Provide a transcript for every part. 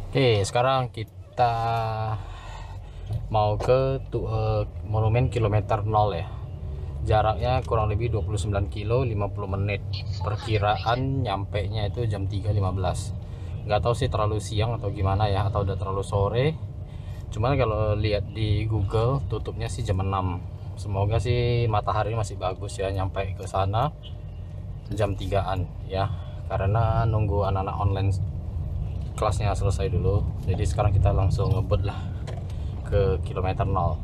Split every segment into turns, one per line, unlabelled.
Oke, sekarang kita mau ke monumen kilometer 0 ya. Jaraknya kurang lebih 29 kilo 50 menit. Perkiraan nyampe nya itu jam 3.15. Nggak tahu sih terlalu siang atau gimana ya, atau udah terlalu sore. Cuman kalau lihat di Google tutupnya sih jam 6. Semoga sih matahari masih bagus ya nyampe ke sana jam 3-an ya. Karena nunggu anak-anak online kelasnya selesai dulu, jadi sekarang kita langsung ngebut lah ke kilometer 0.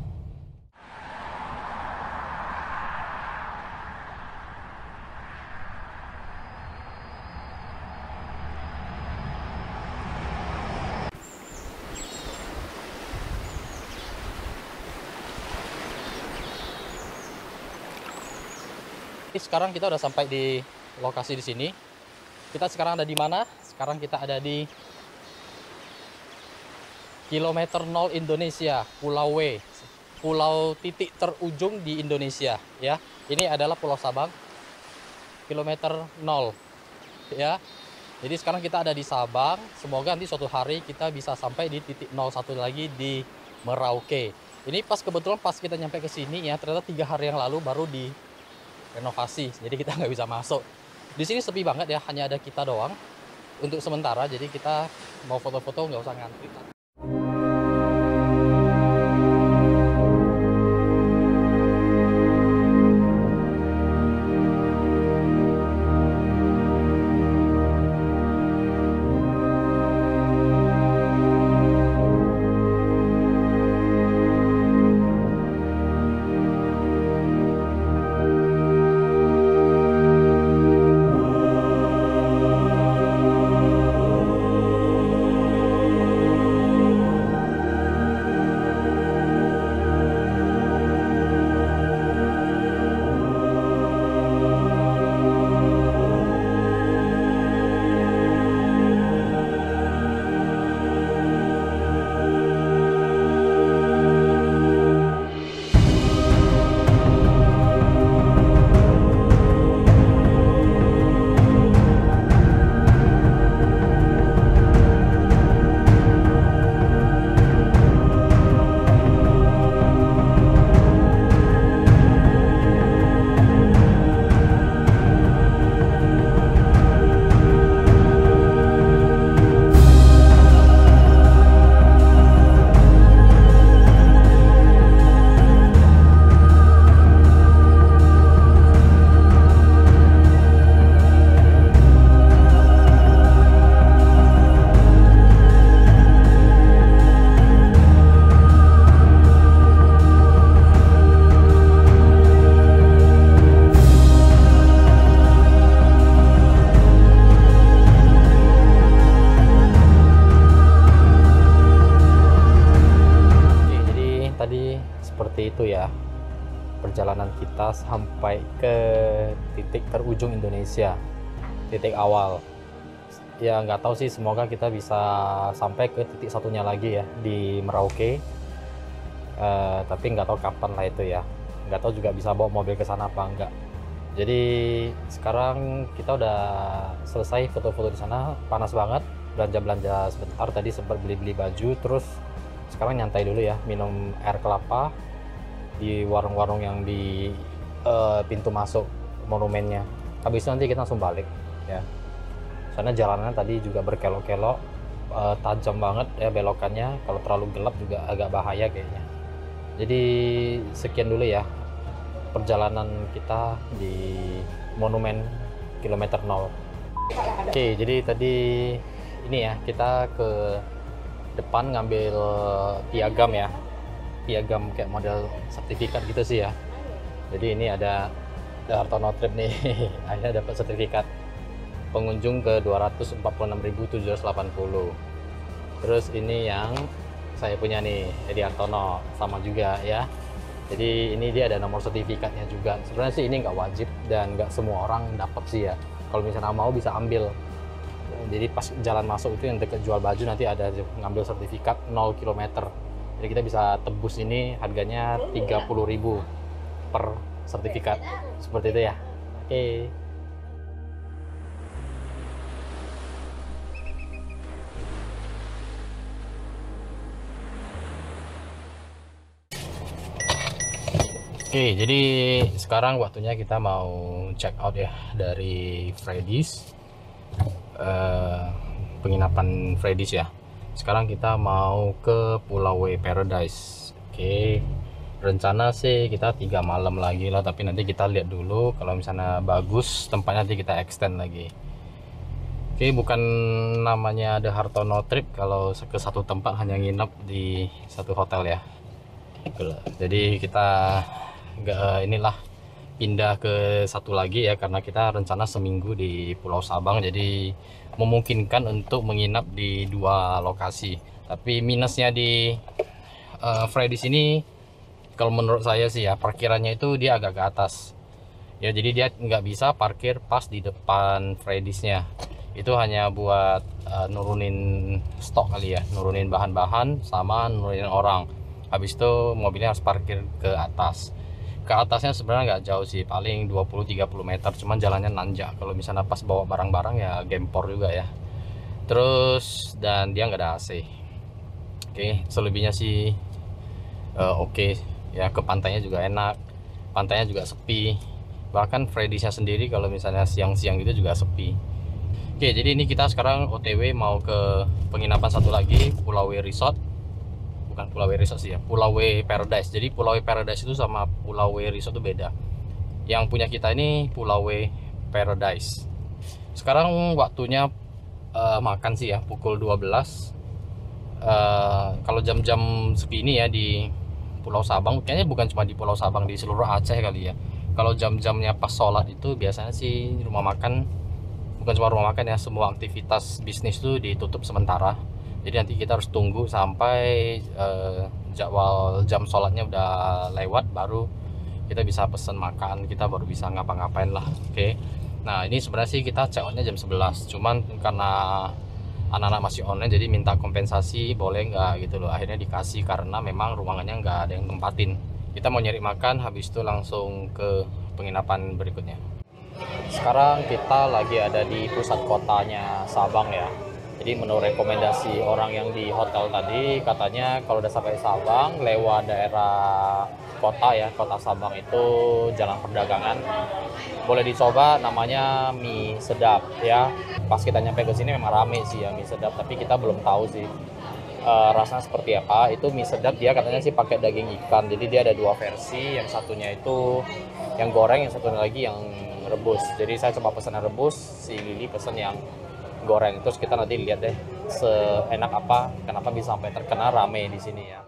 Sekarang kita udah sampai di lokasi di sini. Kita sekarang ada di mana? Sekarang kita ada di kilometer 0 Indonesia, Pulau W, pulau titik terujung di Indonesia ya. Ini adalah Pulau Sabang, kilometer 0 ya. Jadi sekarang kita ada di Sabang. Semoga nanti suatu hari kita bisa sampai di titik 01 lagi di Merauke. Ini kebetulan pas kita nyampe ke sini ya, ternyata 3 hari yang lalu baru direnovasi. Jadi kita nggak bisa masuk. Di sini sepi banget ya, hanya ada kita doang untuk sementara. Jadi kita mau foto-foto nggak usah ngantri. Seperti itu ya perjalanan kita sampai ke titik terujung Indonesia, titik awal ya. Nggak tahu sih, semoga kita bisa sampai ke titik satunya lagi ya di Merauke, tapi nggak tahu kapan lah itu ya. Nggak tahu juga bisa bawa mobil ke sana apa enggak. Jadi sekarang kita udah selesai foto-foto di sana, panas banget, belanja-belanja sebentar, tadi sempat beli-beli baju, terus sekarang nyantai dulu ya, minum air kelapa di warung-warung yang di pintu masuk monumennya. Habis itu nanti kita langsung balik ya. Soalnya jalanannya tadi juga berkelok-kelok, tajam banget ya belokannya. Kalau terlalu gelap juga agak bahaya kayaknya. Jadi sekian dulu ya perjalanan kita di monumen kilometer 0. Oke, jadi tadi ini ya, kita ke depan ngambil piagam ya, piagam kayak model sertifikat gitu sih ya. Jadi ini ada Hartono Trip nih akhirnya dapat sertifikat pengunjung ke 246.780. Terus ini yang saya punya nih, Edi Hartono, sama juga ya. Jadi ini dia ada nomor sertifikatnya juga. Sebenarnya sih ini nggak wajib dan nggak semua orang dapat sih ya. Kalau misalnya mau bisa ambil. Jadi pas jalan masuk itu yang dekat jual baju nanti ada ngambil sertifikat 0 km. Jadi kita bisa tebus ini, harganya 30.000 per sertifikat. Seperti itu ya. Oke. Oke, jadi sekarang waktunya kita mau check out ya dari Freddy's, penginapan Freddy's ya. Sekarang kita mau ke Pulau Paradise. Oke, rencana sih kita 3 malam lagi lah, tapi nanti kita lihat dulu. Kalau misalnya bagus tempatnya, nanti kita extend lagi. Oke, bukan namanya The Hartono Trip kalau ke satu tempat hanya nginep di satu hotel ya. Jadi kita inilah pindah ke satu lagi ya, karena kita rencana seminggu di Pulau Sabang, jadi memungkinkan untuk menginap di 2 lokasi. Tapi minusnya di Freddy's ini, kalau menurut saya sih ya, parkirannya itu dia agak ke atas ya, jadi dia nggak bisa parkir pas di depan Freddy's-nya. Itu hanya buat nurunin stok kali ya, nurunin bahan-bahan sama nurunin orang. Habis itu mobilnya harus parkir ke atas. Ke atasnya sebenarnya nggak jauh sih, paling 20-30 meter, cuman jalannya nanjak. Kalau misalnya pas bawa barang-barang ya gempor juga ya. Terus dan dia nggak ada AC. Oke, selebihnya sih oke ya. Ke pantainya juga enak, pantainya juga sepi. Bahkan Freddy's-nya sendiri kalau misalnya siang-siang gitu juga sepi. Oke, jadi ini kita sekarang OTW mau ke penginapan satu lagi, Pulau Resort. Bukan Pulau Resort sih ya, Pulau Paradise. Jadi Pulau Paradise itu sama Pulau Resort itu beda. Yang punya kita ini Pulau Paradise. Sekarang waktunya makan sih ya, pukul 12. Kalau jam-jam segini ya di Pulau Sabang, kayaknya bukan cuma di Pulau Sabang, di seluruh Aceh kali ya. Kalau jam-jamnya pas sholat itu biasanya sih rumah makan, bukan cuma rumah makan ya, semua aktivitas bisnis itu ditutup sementara. Jadi nanti kita harus tunggu sampai jadwal jam sholatnya udah lewat, baru kita bisa pesen makan, kita baru bisa ngapa-ngapain lah. Oke. Nah, ini sebenarnya sih kita check outnya jam 11, cuman karena anak-anak masih online jadi minta kompensasi, boleh nggak gitu loh. Akhirnya dikasih karena memang ruangannya nggak ada yang tempatin. Kita mau nyari makan, habis itu langsung ke penginapan berikutnya. Sekarang kita lagi ada di pusat kotanya Sabang ya. Jadi menurut rekomendasi orang yang di hotel tadi, katanya kalau udah sampai Sabang lewat daerah kota ya, kota Sabang itu jalan perdagangan, boleh dicoba, namanya mie sedap ya. Pas kita nyampe ke sini memang rame sih ya mie sedap, tapi kita belum tahu sih rasanya seperti apa. Itu mie sedap, dia katanya sih pakai daging ikan, jadi dia ada 2 versi, yang satunya itu yang goreng, yang satunya lagi yang rebus. Jadi saya coba pesan yang rebus, si Lili pesan yang goreng. Terus kita nanti lihat deh seenak apa, kenapa bisa sampai terkenal rame di sini ya.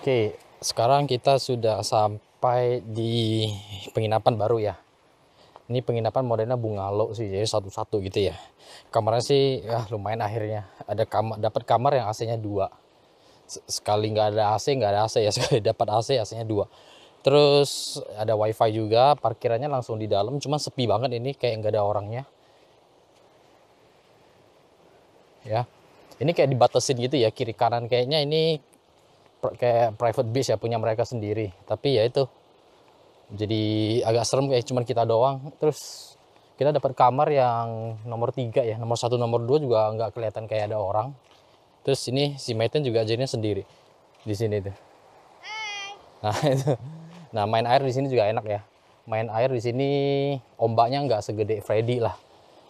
Oke, sekarang kita sudah sampai di penginapan baru ya. Ini penginapan modelnya bungalow sih, jadi satu-satu gitu ya. Kamarnya sih ya lumayan, akhirnya ada kamar, dapat kamar yang AC-nya 2. Sekali nggak ada AC, nggak ada AC ya, sekali dapat AC, AC-nya 2. Terus ada wifi juga, parkirannya langsung di dalam, cuma sepi banget ini, kayak nggak ada orangnya. Ya, ini kayak dibatasin gitu ya, kiri kanan, kayaknya ini kayak private beach ya, punya mereka sendiri. Tapi ya itu, jadi agak serem kayak cuman kita doang. Terus kita dapat kamar yang nomor 3 ya, nomor 1 nomor 2 juga nggak kelihatan kayak ada orang. Terus ini si Maiten juga jadinya sendiri di sini tuh. Nah itu, nah main air di sini juga enak ya. Main air di sini ombaknya nggak segede Freddy lah.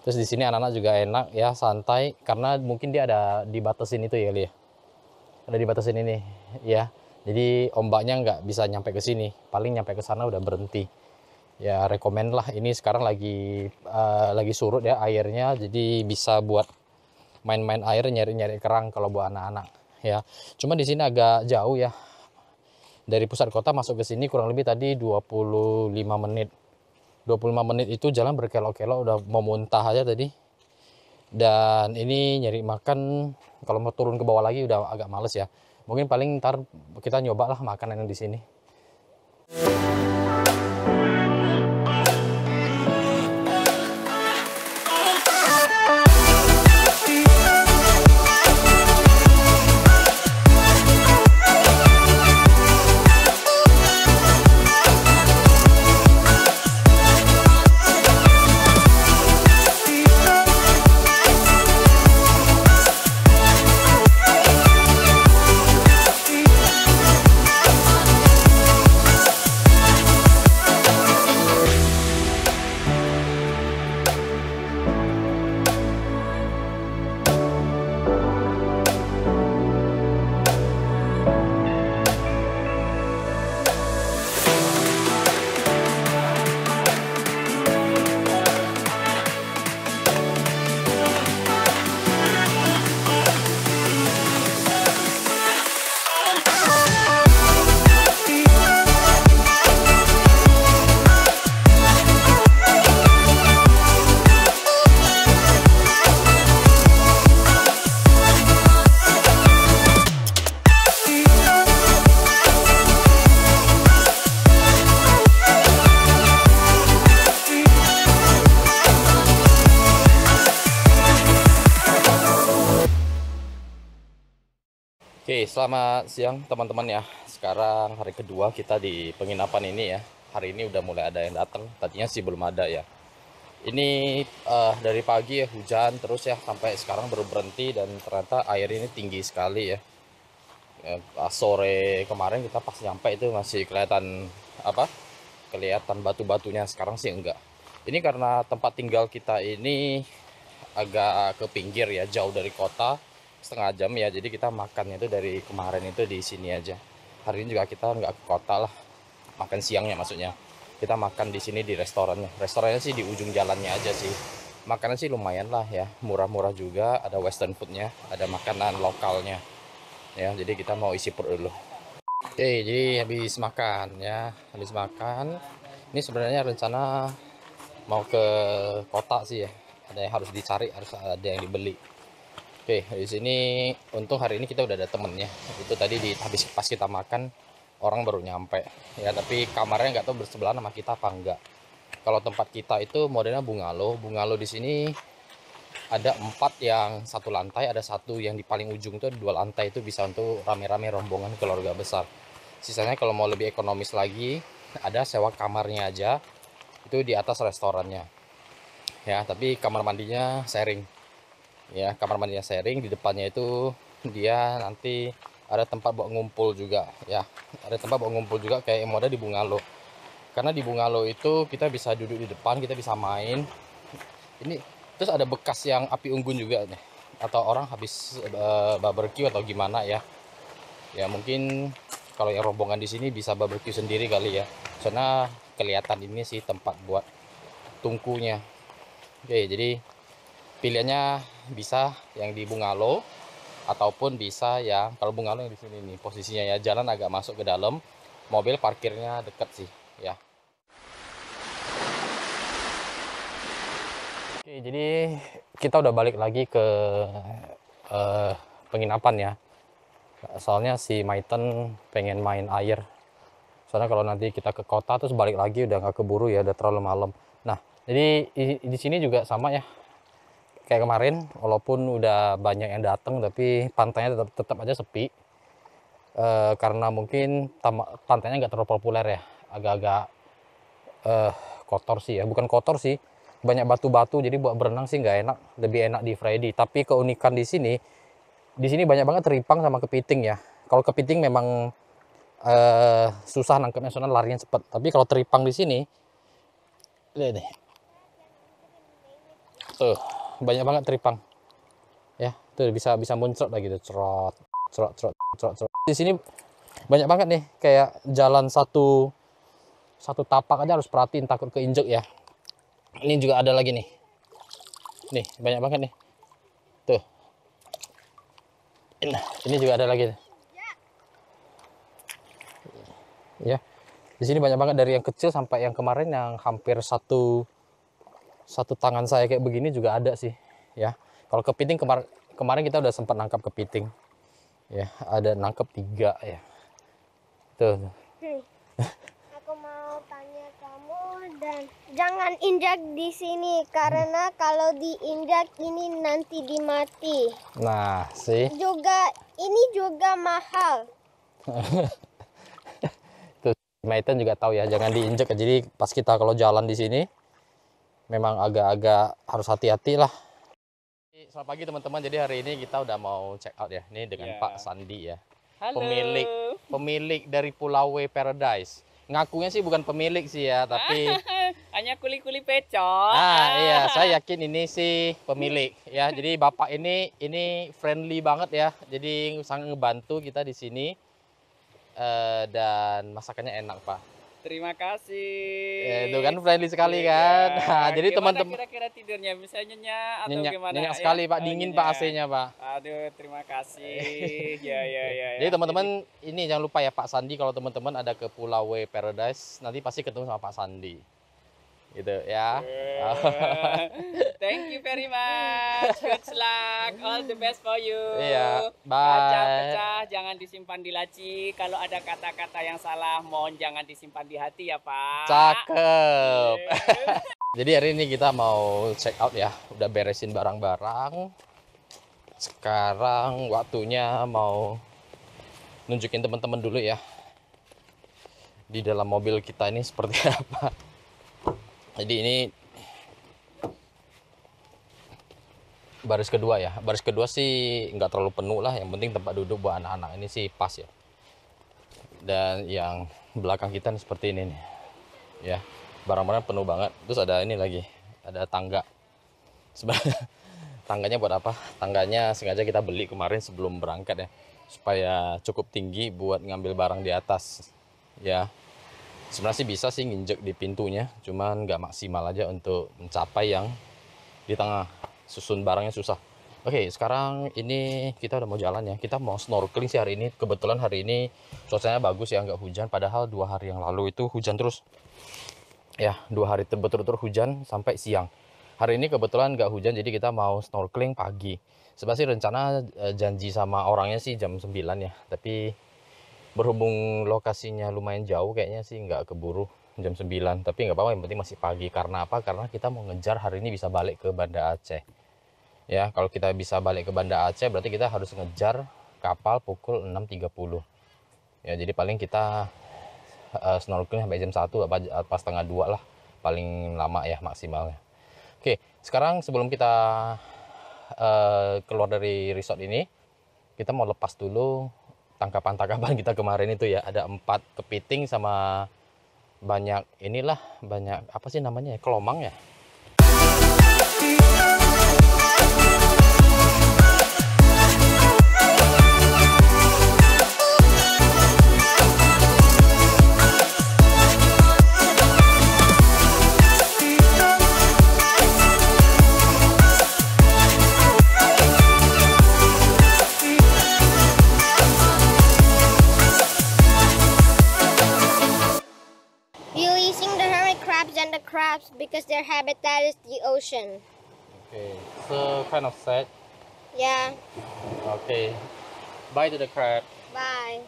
Terus di sini anak-anak juga enak ya, santai, karena mungkin dia ada dibatasin itu ya, Li. Ada dibatasin ini ya. Jadi ombaknya nggak bisa nyampe ke sini, paling nyampe ke sana udah berhenti. Ya rekomen lah, ini sekarang lagi surut ya airnya, jadi bisa buat main-main air, nyari-nyari kerang kalau buat anak-anak ya. Cuma di sini agak jauh ya. Dari pusat kota masuk ke sini kurang lebih tadi 25 menit. 25 menit itu jalan berkelok-kelok, udah mau muntah aja tadi. Dan ini nyari makan, kalau mau turun ke bawah lagi udah agak males ya. Mungkin paling ntar kita nyoba lah makanan yang di sini. Oke, selamat siang teman-teman ya. Sekarang hari kedua kita di penginapan ini ya. Hari ini udah mulai ada yang datang. Tadinya sih belum ada ya. Ini dari pagi ya hujan terus ya sampai sekarang baru berhenti dan ternyata air ini tinggi sekali ya. Pas sore kemarin kita pas nyampe itu masih kelihatan apa? Kelihatan batu-batunya. Sekarang sih enggak. Ini karena tempat tinggal kita ini agak ke pinggir ya, jauh dari kota setengah jam ya. Jadi kita makannya itu dari kemarin itu di sini aja. Hari ini juga kita nggak ke kota lah, makan siangnya maksudnya. Kita makan di sini di restorannya. Restorannya sih di ujung jalannya aja sih. Makanan sih lumayan lah ya, murah-murah juga. Ada western foodnya, ada makanan lokalnya. Ya, jadi kita mau isi perut dulu. Oke, jadi habis makan ya, habis makan. Ini sebenarnya rencana mau ke kota sih ya. Ada yang harus dicari, harus ada yang dibeli. Oke, di sini untung hari ini kita udah ada temennya. Itu tadi habis pas kita makan orang baru nyampe. Ya, tapi kamarnya nggak tahu bersebelahan sama kita apa enggak. Kalau tempat kita itu modelnya bungalow. Bungalow di sini ada 4 yang satu lantai, ada satu yang di paling ujung itu ada 2 lantai, itu bisa untuk rame-rame rombongan keluarga besar. Sisanya kalau mau lebih ekonomis lagi, ada sewa kamarnya aja. Itu di atas restorannya. Ya, tapi kamar mandinya sharing. Ya, kamar mandinya sharing, di depannya itu dia nanti ada tempat buat ngumpul juga ya. Ada tempat buat ngumpul juga kayak model di bungalow. Karena di bungalow itu kita bisa duduk di depan, kita bisa main. Ini terus ada bekas yang api unggun juga nih. Atau orang habis barbecue atau gimana ya. Ya mungkin kalau yang rombongan di sini bisa barbecue sendiri kali ya. Soalnya kelihatan ini sih tempat buat tungkunya. Oke, jadi pilihannya bisa yang di bungalow ataupun bisa yang kalau bungalow yang di sini nih posisinya ya, jalan agak masuk ke dalam, mobil parkirnya deket sih ya. Oke, jadi kita udah balik lagi ke eh, penginapan ya. Soalnya si Maiten pengen main air. Soalnya kalau nanti kita ke kota terus balik lagi udah nggak keburu ya, udah terlalu malam. Nah, jadi di sini juga sama ya. Kayak kemarin, walaupun udah banyak yang datang, tapi pantainya tetap aja sepi. Karena mungkin pantainya nggak terlalu populer ya, agak-agak kotor sih ya, bukan kotor sih, banyak batu-batu, jadi buat berenang sih nggak enak, lebih enak di Freddy. Tapi keunikan di sini banyak banget teripang sama kepiting ya. Kalau kepiting memang susah nangkepnya soalnya larinya cepet, tapi kalau teripang di sini, lihat deh, tuh banyak banget teripang ya, tuh bisa bisa muncrat lagi tuh, cerot cerot cerot cerot cerot. Di sini banyak banget nih, kayak jalan satu tapak aja harus perhatiin takut keinjek ya. Ini juga ada lagi nih, banyak banget nih tuh. Nah, ini juga ada lagi ya. Di sini banyak banget, dari yang kecil sampai yang kemarin yang hampir satu tangan saya kayak begini juga ada sih ya. Kalau kepiting kemarin kita udah sempat nangkap kepiting ya, ada nangkep 3 ya tuh.
Aku mau tanya kamu, dan jangan injak di sini karena kalau diinjak ini nanti dimati.
Nah sih,
Ini juga mahal.
tuh Maiten juga tahu ya, jangan diinjek. Jadi pas kita kalau jalan di sini memang agak-agak harus hati-hati lah. Selamat pagi teman-teman, jadi hari ini kita udah mau check out ya, ini dengan Pak Sandi ya.
Halo.
Pemilik dari Pulau W Paradise. Ngakunya sih bukan pemilik sih ya, tapi
hanya kuli-kuli pecok.
iya, saya yakin ini sih pemilik ya. Jadi Bapak ini friendly banget ya. Jadi sangat ngebantu kita di sini. Dan masakannya enak, Pak.
Terima kasih.
Itu kan friendly sekali kan. Nah, jadi teman-teman
kira-kira tidurnya bisa nyenyak atau
nyenyak,
gimana?
nyenyak sekali, Pak. Dingin, Pak, AC-nya, Pak.
Aduh, terima kasih. Ya.
Jadi teman-teman ini jangan lupa ya, Pak Sandi, kalau teman-teman ada ke Pulau W Paradise nanti pasti ketemu sama Pak Sandi. Gitu ya.
Thank you very much. Good luck. All the best for you.
Iya, bye.
Kaca pecah jangan disimpan di laci. Kalau ada kata-kata yang salah mohon jangan disimpan di hati ya, Pak.
Cakep. Jadi hari ini kita mau check out ya. Udah beresin barang-barang. Sekarang waktunya mau nunjukin teman-teman dulu ya di dalam mobil kita ini seperti apa. Jadi ini baris kedua ya. Baris kedua sih nggak terlalu penuh lah, yang penting tempat duduk buat anak-anak ini sih pas ya. Dan yang belakang kita nih seperti ini nih ya, barang-barang penuh banget. Terus ada ini lagi, ada tangga. Sebenarnya tangganya buat apa? Tangganya sengaja kita beli kemarin sebelum berangkat ya, supaya cukup tinggi buat ngambil barang di atas ya. Sebenarnya sih bisa sih nginjek di pintunya, cuman nggak maksimal aja untuk mencapai yang di tengah. Susun barangnya susah. Oke, sekarang ini kita udah mau jalan ya. Kita mau snorkeling sih hari ini. Kebetulan hari ini cuacanya bagus ya, nggak hujan. Padahal 2 hari yang lalu itu hujan terus. Ya, 2 hari berturut-turut hujan sampai siang. Hari ini kebetulan nggak hujan, jadi kita mau snorkeling pagi. Sebenarnya sih rencana janji sama orangnya sih jam 9 ya. Tapi berhubung lokasinya lumayan jauh, kayaknya sih nggak keburu jam 9. Tapi nggak apa-apa, yang penting masih pagi. Karena apa? Karena kita mau ngejar hari ini bisa balik ke Banda Aceh. Ya, kalau kita bisa balik ke Banda Aceh berarti kita harus ngejar kapal pukul 6.30. Ya, jadi paling kita snorkeling sampai jam 1 apa setengah 2 lah. Paling lama ya maksimalnya. Oke, sekarang sebelum kita keluar dari resort ini, kita mau lepas dulu tangkapan-tangkapan kita kemarin itu ya. Ada 4 kepiting sama banyak inilah, banyak apa sih namanya ya, kelomang ya.
Crabs because their habitat is the ocean.
Okay, so kind of sad.
Yeah.
Okay, bye to the crab.
Bye.